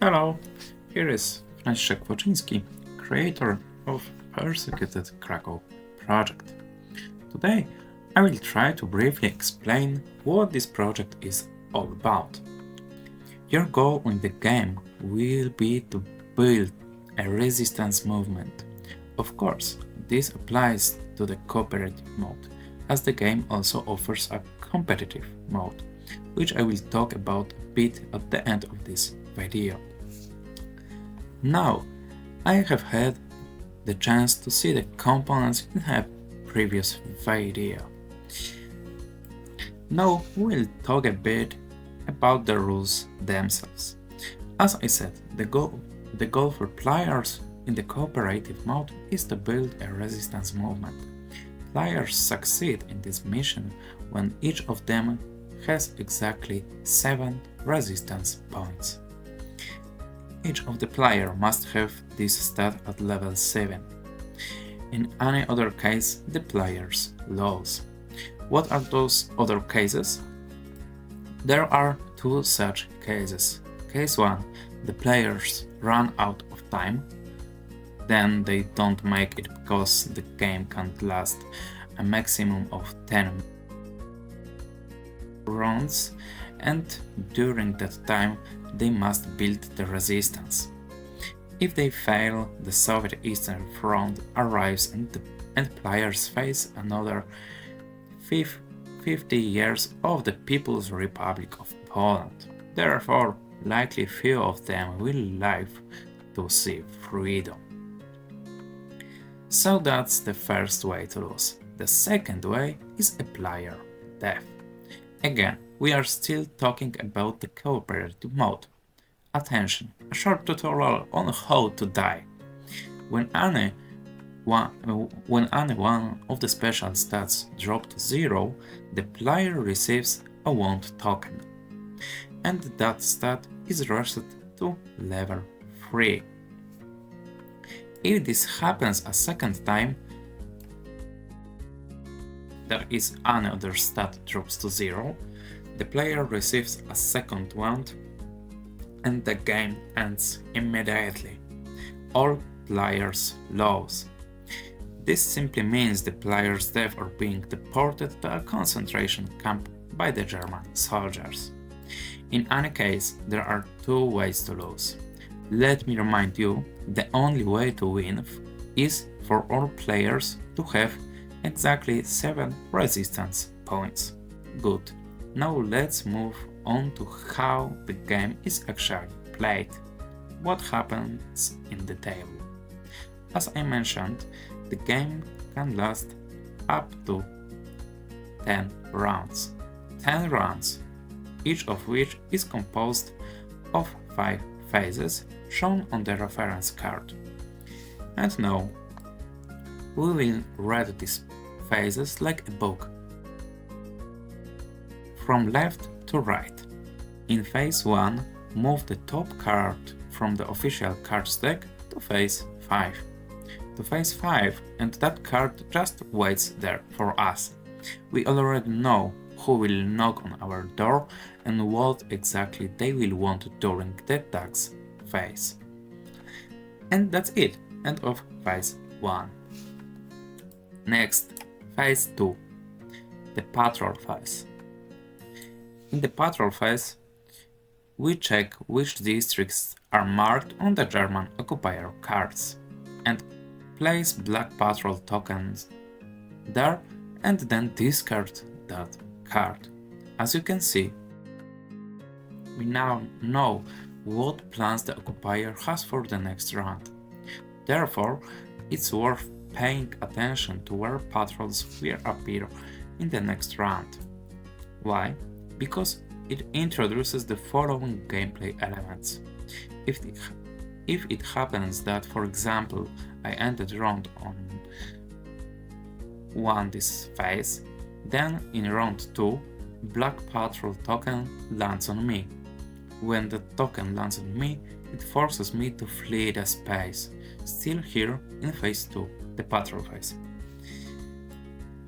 Hello, here is Franciszek Wojciński, creator of Persecuted Cracow project. Today, I will try to briefly explain what this project is all about. Your goal in the game will be to build a resistance movement. Of course, this applies to the cooperative mode, as the game also offers a competitive mode, which I will talk about a bit at the end of this video. Now, I have had the chance to see the components in a previous video. Now we'll talk a bit about the rules themselves. As I said, the goal for players in the cooperative mode is to build a resistance movement. Players succeed in this mission when each of them has exactly 7 resistance points. Each of the player must have this stat at level 7. In any other case, the players lose. What are those other cases? There are 2 such cases. Case 1, the players run out of time, then they don't make it because the game can't last a maximum of 10 rounds, and during that time they must build the resistance. If they fail, the Soviet Eastern Front arrives and players face another 50 years of the People's Republic of Poland. Therefore, likely few of them will live to see freedom. So that's the first way to lose. The second way is a player death. Again, we are still talking about the cooperative mode. Attention, a short tutorial on how to die. When any one of the special stats drop to 0, the player receives a wound token, and that stat is rushed to level 3. If this happens a second time, that is, another stat drops to 0, the player receives a second wound and the game ends immediately. All players lose. This simply means the player's death or being deported to a concentration camp by the German soldiers. In any case, there are 2 ways to lose. Let me remind you, the only way to win is for all players to have exactly 7 resistance points. Good. Now let's move on to how the game is actually played. What happens in the table? As I mentioned, the game can last up to 10 rounds. 10 rounds, each of which is composed of 5 phases shown on the reference card. And now, we will read these phases like a book, from left to right. In phase 1, move the top card from the official cards deck to phase 5. To phase 5, and that card just waits there for us. We already know who will knock on our door and what exactly they will want during the tax phase. And that's it, end of phase 1. Next, phase 2, the patrol phase. In the patrol phase, we check which districts are marked on the German occupier cards and place black patrol tokens there and then discard that card. As you can see, we now know what plans the occupier has for the next round. Therefore, it's worth paying attention to where patrols will appear in the next round. Why? Because it introduces the following gameplay elements. If it happens that, for example, I ended round on 1 this phase, then in round 2, black patrol token lands on me. When the token lands on me, it forces me to flee the space, still here in phase 2, the patrol phase.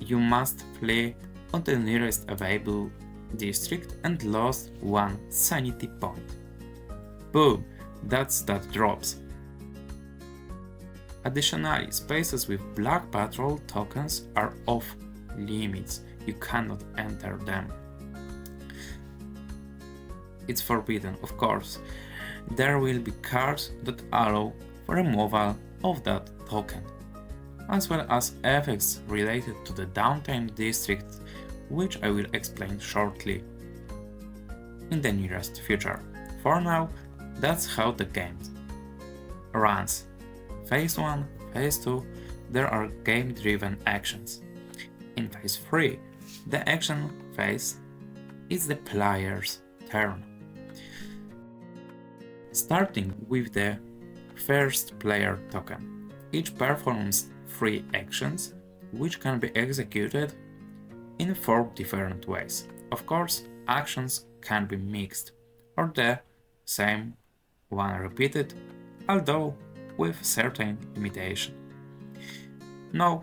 You must flee on the nearest available district and lost 1 sanity point. Boom! that drops. Additionally, spaces with Black Patrol tokens are off limits. You cannot enter them. It's forbidden, of course. There will be cards that allow for removal of that token, as well as effects related to the downtime district, which I will explain shortly in the nearest future. For now, that's how the game runs. Phase 1, Phase 2, there are game-driven actions. In Phase 3, the action phase is the player's turn. Starting with the first player token. Each performs 3 actions, which can be executed in 4 different ways. Of course, actions can be mixed, or the same one repeated, although with certain limitation. Now,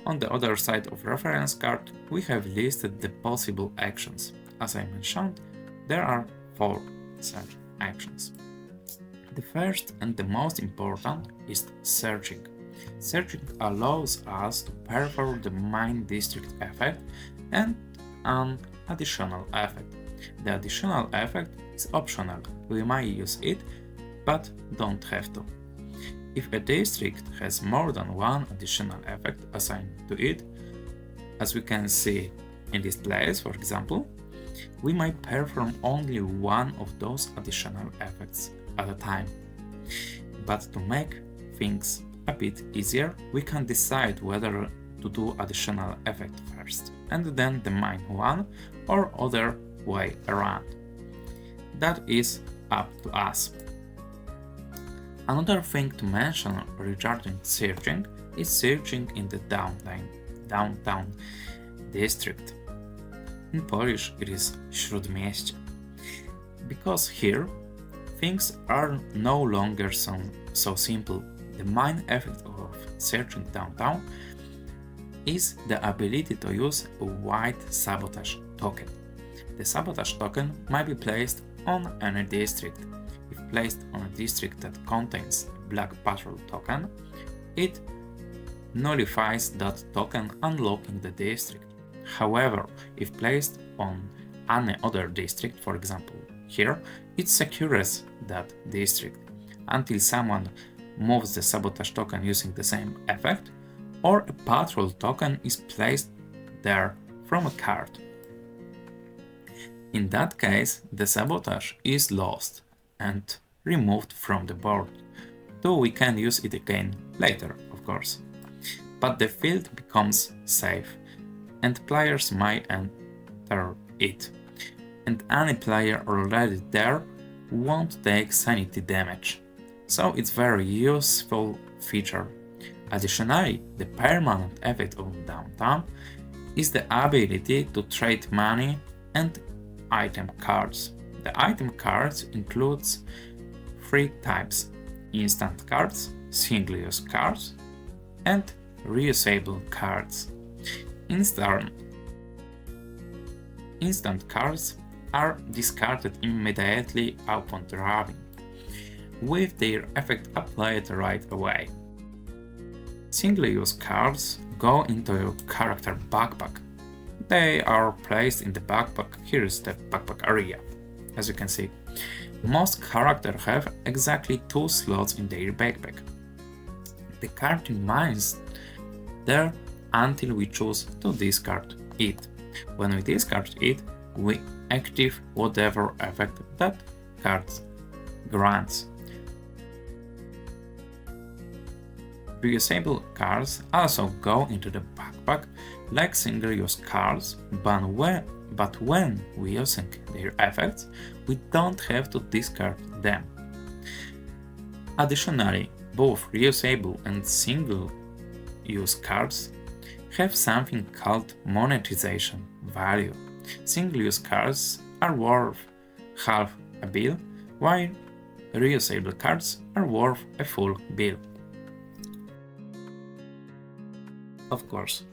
on the other side of reference card, we have listed the possible actions. As I mentioned, there are 4 such actions. The first and the most important is searching. Searching allows us to perform the main district effect and an additional effect. The additional effect is optional. We might use it, but don't have to. If a district has more than one additional effect assigned to it, as we can see in this place, for example, we might perform only one of those additional effects at a time. But to make things a bit easier, we can decide whether to do additional effect first, and then the main one, or other way around. That is up to us. Another thing to mention regarding searching is searching in the downtown district. In Polish it is Śródmieście, because here things are no longer so simple. The main effect of searching downtown is the ability to use a white sabotage token. The sabotage token might be placed on any district. If placed on a district that contains a Black Patrol token, it nullifies that token, unlocking the district. However, if placed on any other district, for example here, it secures that district until someone moves the sabotage token using the same effect, or a patrol token is placed there from a card. In that case, the sabotage is lost and removed from the board, though we can use it again later, of course. But the field becomes safe, and players might enter it, and any player already there won't take sanity damage. So it's very useful feature. Additionally, the permanent effect of downtown is the ability to trade money and item cards. The item cards includes 3 types: instant cards, single-use cards, and reusable cards. Instant cards are discarded immediately upon drawing, with their effect applied right away. Single-use cards go into your character backpack. They are placed in the backpack. Here is the backpack area. As you can see, most characters have exactly 2 slots in their backpack. The card remains there until we choose to discard it. When we discard it, we activate whatever effect that card grants. Reusable cards also go into the backpack like single-use cards, but when we're using their effects, we don't have to discard them. Additionally, both reusable and single-use cards have something called monetization value. Single-use cards are worth half a bill, while reusable cards are worth a full bill. Of course,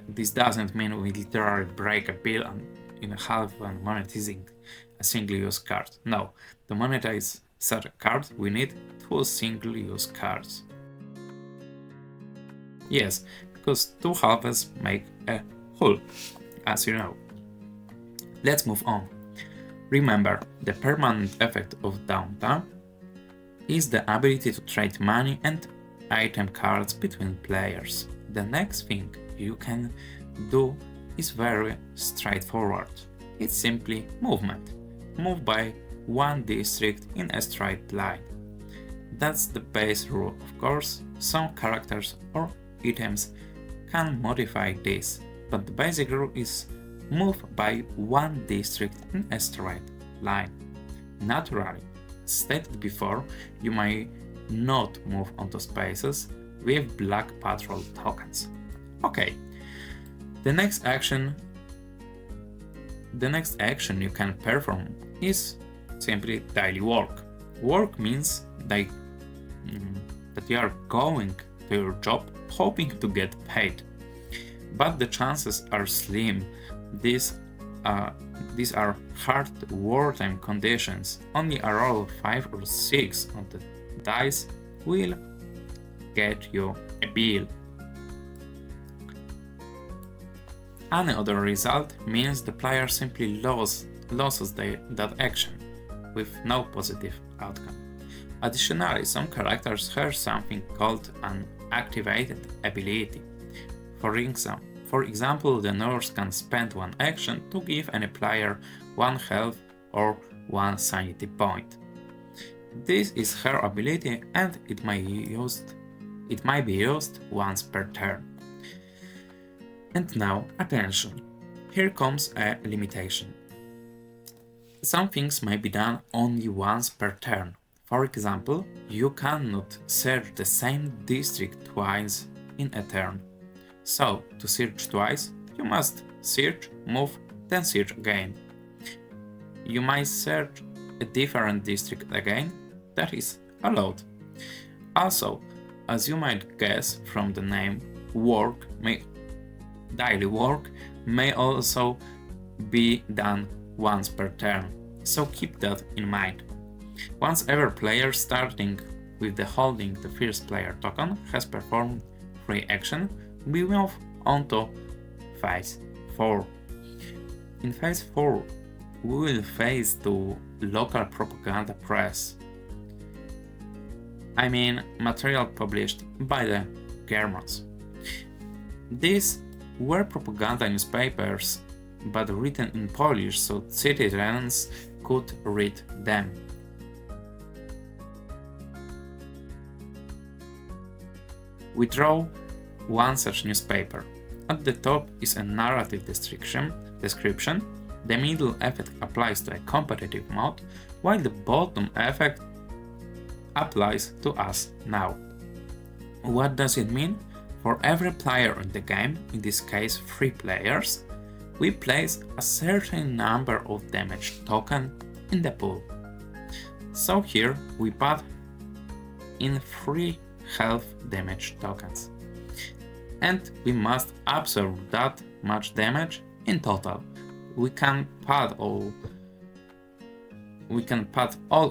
this doesn't mean we literally break a bill in half when monetizing a single-use card. No, to monetize such a card, we need two single-use cards. Yes, because two halves make a whole, as you know. Let's move on. Remember, the permanent effect of downtime is the ability to trade money and item cards between players. The next thing you can do is very straightforward. It's simply movement. Move by one district in a straight line. That's the base rule, of course. Some characters or items can modify this, but the basic rule is move by one district in a straight line. Naturally, as stated before, you may not move onto spaces with black patrol tokens. Okay, the next action you can perform is simply daily work. Work means that you are going to your job hoping to get paid, but the chances are slim. These are hard wartime conditions. Only a roll of 5 or 6 on the dice will get you a bill. Any other result means the player simply loses that action, with no positive outcome. Additionally, some characters have something called an activated ability. For example, the nurse can spend one action to give any player 1 health or 1 sanity point. This is her ability and it might be used once per turn. And now, attention, here comes a limitation. Some things may be done only once per turn. For example, you cannot search the same district twice in a turn. So, to search twice, you must search, move, then search again. You might search a different district again, that is allowed. Also, as you might guess from the name, daily work may also be done once per turn, so keep that in mind. Once every player starting with holding the first player token has performed 3 action, we move on to phase 4. In phase 4, we will face the local propaganda press. I mean material published by the Germans. These were propaganda newspapers, but written in Polish so citizens could read them. We draw one such newspaper. At the top is a narrative description. The middle effect applies to a competitive mode, while the bottom effect applies to us now. What does it mean? For every player in the game, in this case 3 players, we place a certain number of damage token in the pool. So here we put in 3 health damage tokens. And we must absorb that much damage in total. We can put all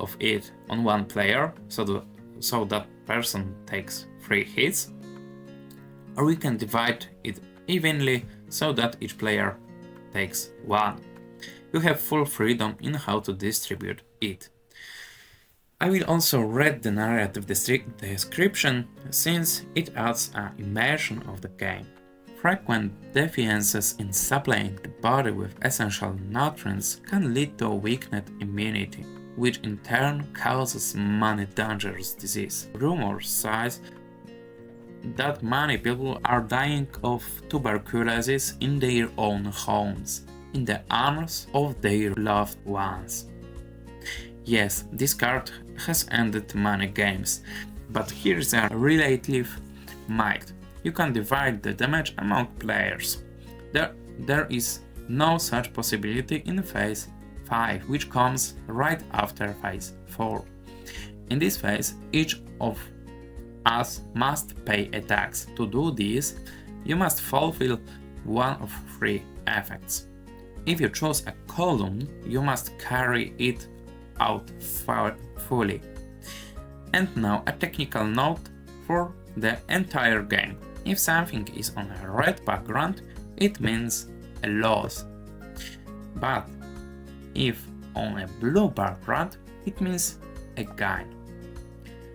of it on one player, so that person takes 3 hits, or we can divide it evenly so that each player takes 1. You have full freedom in how to distribute it. I will also read the narrative description since it adds an immersion of the game. Frequent deficiencies in supplying the body with essential nutrients can lead to a weakened immunity, which in turn causes many dangerous diseases. Rumors say that many people are dying of tuberculosis in their own homes, in the arms of their loved ones. Yes, this card has ended many games, but here's a relative might. You can divide the damage among players. There is no such possibility in phase 5, which comes right after phase 4. In this phase, each of us must pay a tax. To do this, you must fulfill one of 3 effects. If you choose a column, you must carry it out fully. And now a technical note for the entire game. If something is on a red background, it means a loss. But if on a blue background, it means a gain.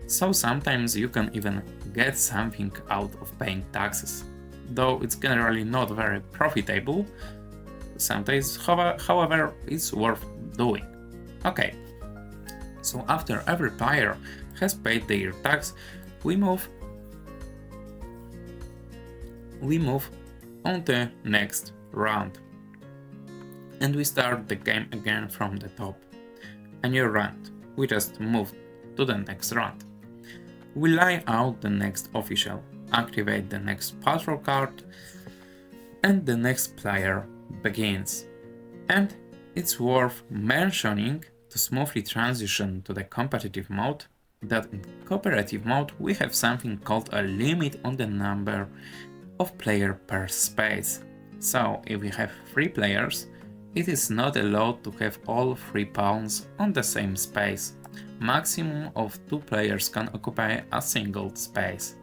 So sometimes you can even get something out of paying taxes, though it's generally not very profitable. Sometimes, however, it's worth doing. Okay, so after every player has paid their tax, we move on the next round. And we start the game again from the top. A new round. We just move to the next round. We lay out the next official, activate the next patrol card, and the next player begins. And it's worth mentioning to smoothly transition to the competitive mode that in cooperative mode we have something called a limit on the number of players per space. So if we have 3 players, it is not allowed to have all 3 pawns on the same space. Maximum of 2 players can occupy a single space.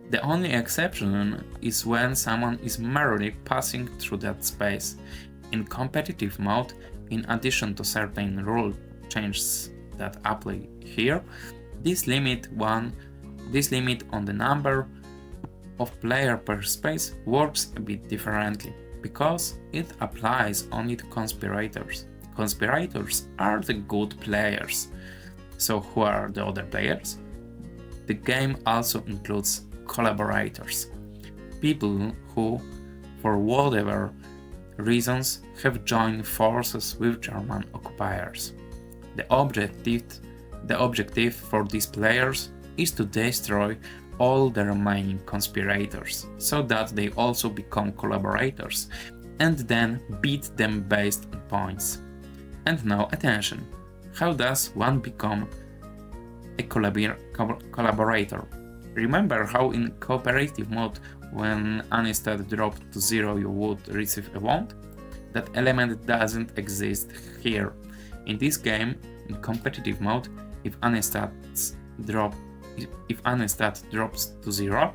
The only exception is when someone is merely passing through that space. In competitive mode, in addition to certain rule changes that apply here, this limit on the number of players per space works a bit differently, because it applies only to conspirators. Conspirators are the good players. So who are the other players? The game also includes collaborators, people who, for whatever reasons, have joined forces with German occupiers. The objective for these players is to destroy all the remaining conspirators, so that they also become collaborators, and then beat them based on points. And now attention, how does one become a collaborator? Remember how in cooperative mode, when Amistad dropped to 0 you would receive a wound? That element doesn't exist here. In this game, in competitive mode, if Amistad drops to 0,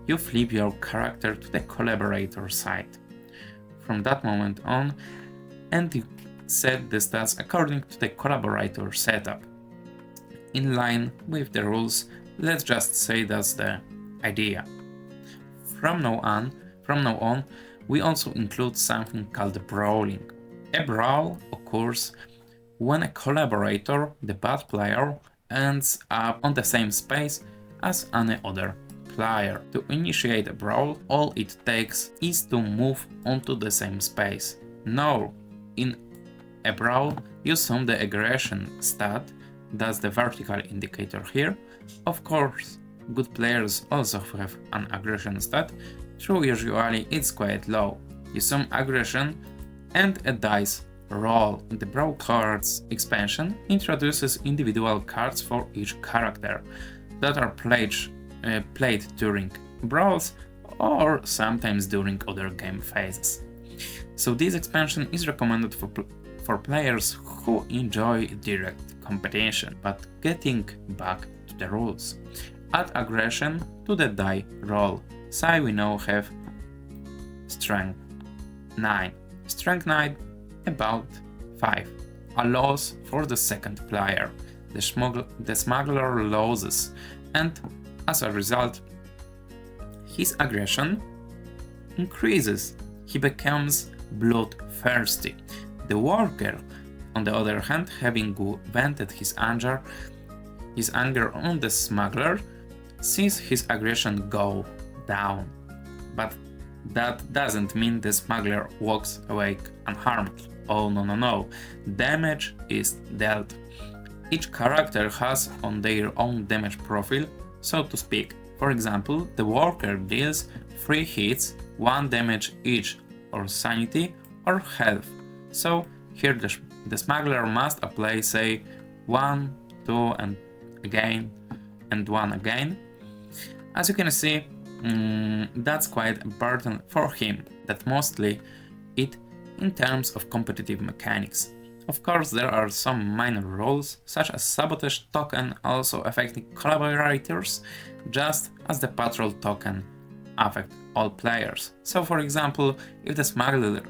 you flip your character to the collaborator side. From that moment on, and you set the stats according to the collaborator setup. In line with the rules, let's just say that's the idea. From now on, we also include something called brawling. A brawl occurs when a collaborator, the bad player, ends up on the same space as any other player. To initiate a brawl, all it takes is to move onto the same space. Now, in a brawl, you sum the aggression stat, that's the vertical indicator here. Of course, good players also have an aggression stat, though usually it's quite low. You sum aggression and a dice roll. The Brawl Cards expansion introduces individual cards for each character that are played during brawls or sometimes during other game phases. So this expansion is recommended for players who enjoy direct competition. But getting back to the rules, add aggression to the die roll. So we now have Strength 9. Strength 9 about 5. A loss for the second player. The smuggler loses, and as a result, his aggression increases. He becomes bloodthirsty. The worker, on the other hand, having vented his anger on the smuggler, sees his aggression go down. But that doesn't mean the smuggler walks away unharmed. Oh no. Damage is dealt. Each character has on their own damage profile, so to speak. For example, the worker deals 3 hits, 1 damage each, or sanity or health. So here the smuggler must apply, say, 1, 2 and again, and 1 again. As you can see, that's quite a burden for him, that mostly it in terms of competitive mechanics. Of course, there are some minor rules, such as sabotage token also affecting collaborators, just as the patrol token affect all players. So for example, if the smuggler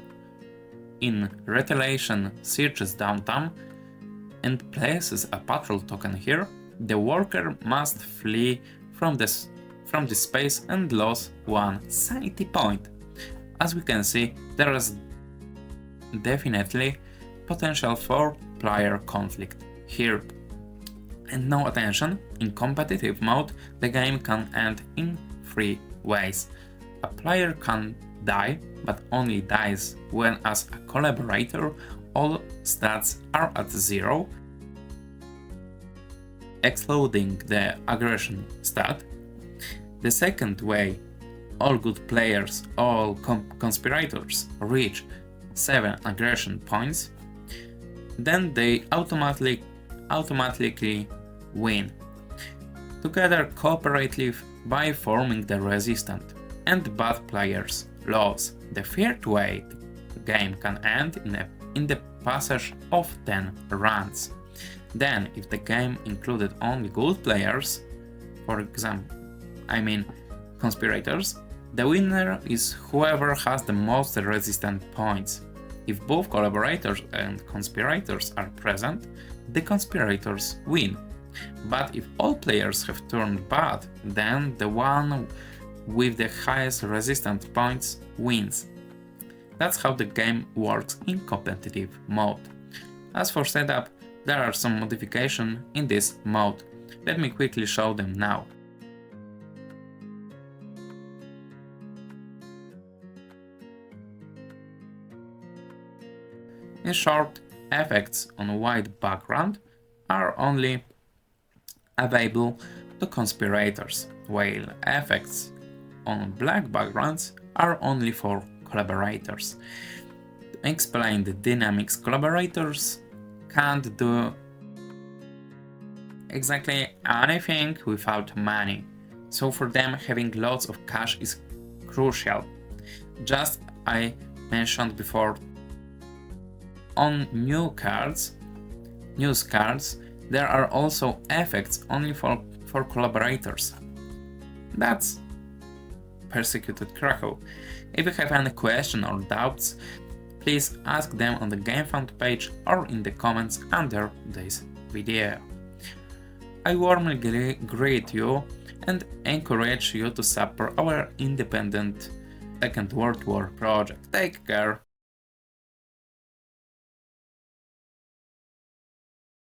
in retaliation searches downtown and places a patrol token here, the worker must flee from this space and lose 1 sanity point. As we can see, there is definitely potential for player conflict here. And no attention, in competitive mode the game can end in 3 ways. A player can die, but only dies when as a collaborator all stats are at 0, excluding the aggression stat. The second way, all good players, all conspirators reach 7 aggression points, then they automatically win, together cooperative by forming the resistant, and bad players lose. The third way the game can end in the passage of 10 runs. Then, if the game included only good players, for example, conspirators, the winner is whoever has the most resistant points. If both collaborators and conspirators are present, the conspirators win. But if all players have turned bad, then the one with the highest resistant points wins. That's how the game works in competitive mode. As for setup, there are some modifications in this mode. Let me quickly show them now. In short, effects on white background are only available to conspirators, while effects on black backgrounds are only for collaborators. To explain the dynamics, collaborators can't do exactly anything without money, so for them having lots of cash is crucial. Just I mentioned before, on news cards, there are also effects only for collaborators. That's Persecuted Cracow. If you have any question or doubts, please ask them on the Gamefound page or in the comments under this video. I warmly greet you and encourage you to support our independent Second World War project. Take care.